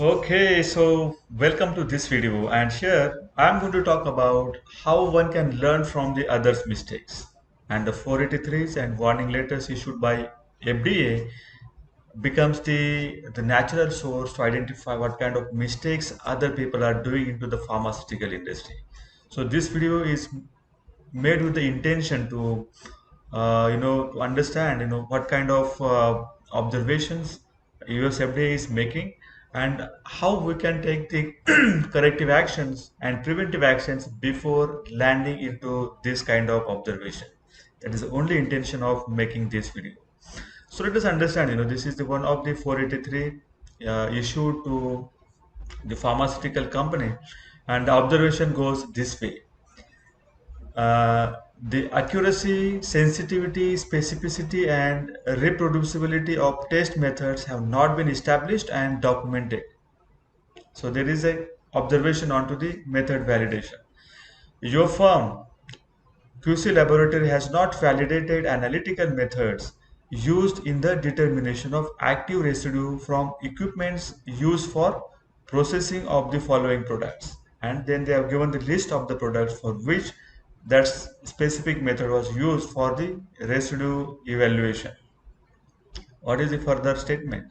Okay, so welcome to this video, and here I'm going to talk about how one can learn from the other's mistakes. And the 483s and warning letters issued by FDA becomes the natural source to identify what kind of mistakes other people are doing into the pharmaceutical industry. So this video is made with the intention to to understand what kind of observations US FDA is making, and how we can take the corrective actions and preventive actions before landing into this kind of observation. That is the only intention of making this video. So let us understand, this is the one of the 483 issued to the pharmaceutical company, and the observation goes this way. The accuracy, sensitivity, specificity, and reproducibility of test methods have not been established and documented. So there is a observation onto the method validation. Your firm QC laboratory has not validated analytical methods used in the determination of active residue from equipments used for processing of the following products. And then they have given the list of the products for which that specific method was used for the residue evaluation. What is the further statement?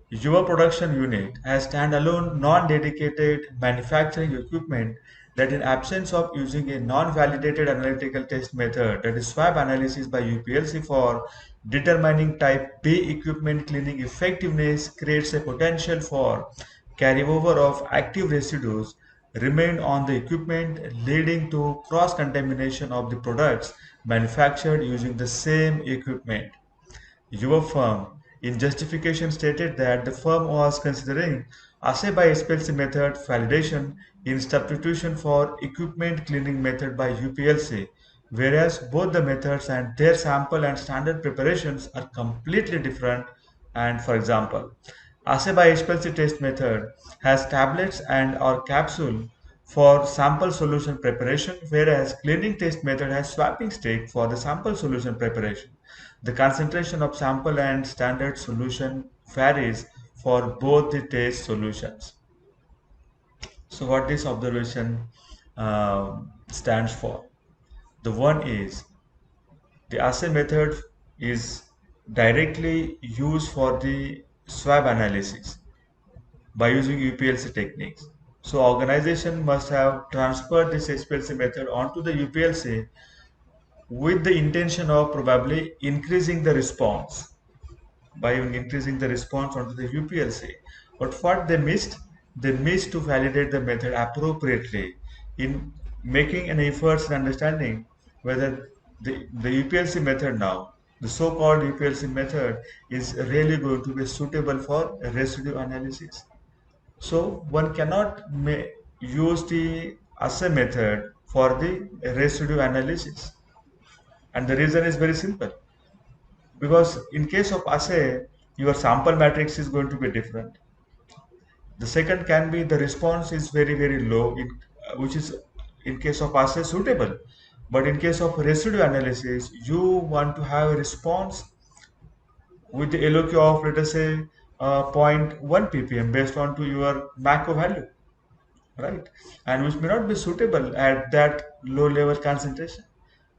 Your production unit has standalone non-dedicated manufacturing equipment that in absence of using a non-validated analytical test method, that is swab analysis by UPLC for determining type B equipment cleaning effectiveness, creates a potential for carryover of active residues remain on the equipment, leading to cross-contamination of the products manufactured using the same equipment. Your firm, in justification, stated that the firm was considering assay by SPLC method validation in substitution for equipment cleaning method by UPLC, whereas both the methods and their sample and standard preparations are completely different. And for example, assay by HPLC test method has tablets and or capsule for sample solution preparation, whereas cleaning test method has swapping stick for the sample solution preparation. The concentration of sample and standard solution varies for both the test solutions. So what this observation stands for? The one is the assay method is directly used for the swab analysis by using UPLC techniques. So organization must have transferred this SPLC method onto the UPLC with the intention of probably increasing the response by increasing the response onto the UPLC. But what they missed to validate the method appropriately in making an effort in understanding whether the UPLC method now, the so-called UPLC method, is really going to be suitable for residue analysis. So one cannot use the assay method for the residue analysis. And the reason is very simple. Because in case of assay, your sample matrix is going to be different. The second can be the response is very, very low, which is in case of assay suitable. But in case of residue analysis, you want to have a response with the LOQ of, let us say, zero point 0.1 ppm based on to your macro value, right? And which may not be suitable at that low level concentration.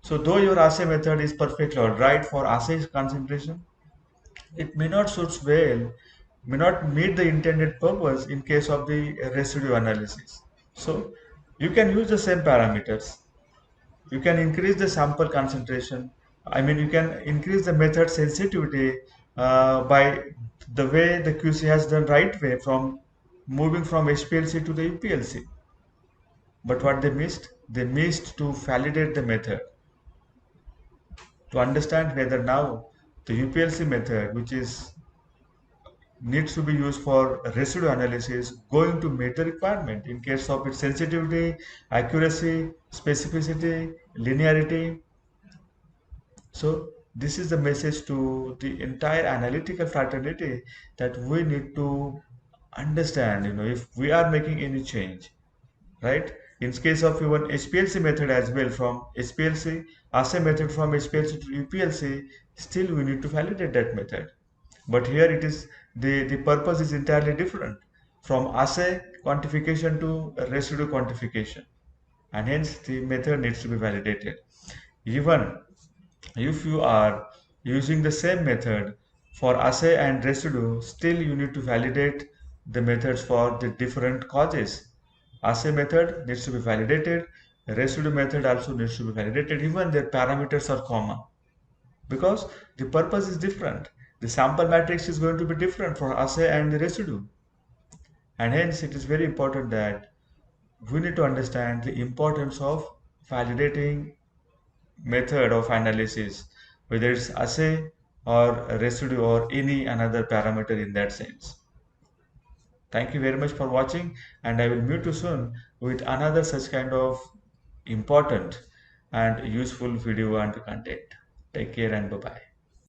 So though your assay method is perfectly all right for assay concentration, it may not suit well, may not meet the intended purpose in case of the residue analysis. So you can use the same parameters. You can increase the sample concentration. I mean, you can increase the method sensitivity by the way the QC has done right way from moving from HPLC to the UPLC. But what they missed to validate the method to understand whether now the UPLC method, which is needs to be used for residue analysis, going to meet the requirement in case of its sensitivity, accuracy, specificity, linearity. So this is the message to the entire analytical fraternity, that we need to understand, if we are making any change, right? In case of even HPLC method as well, from HPLC, assay method from HPLC to UPLC, still we need to validate that method. But here it is, the purpose is entirely different. from assay quantification to residue quantification, and hence the method needs to be validated. Even if you are using the same method for assay and residue, still you need to validate the methods for the different causes. Assay method needs to be validated, residue method also needs to be validated, even their parameters are common because the purpose is different. The sample matrix is going to be different for assay and the residue, and hence it is very important that we need to understand the importance of validating method of analysis, whether it's assay or residue or any another parameter in that sense. Thank you very much for watching, and I will meet you soon with another such kind of important and useful video and content. Take care and bye bye.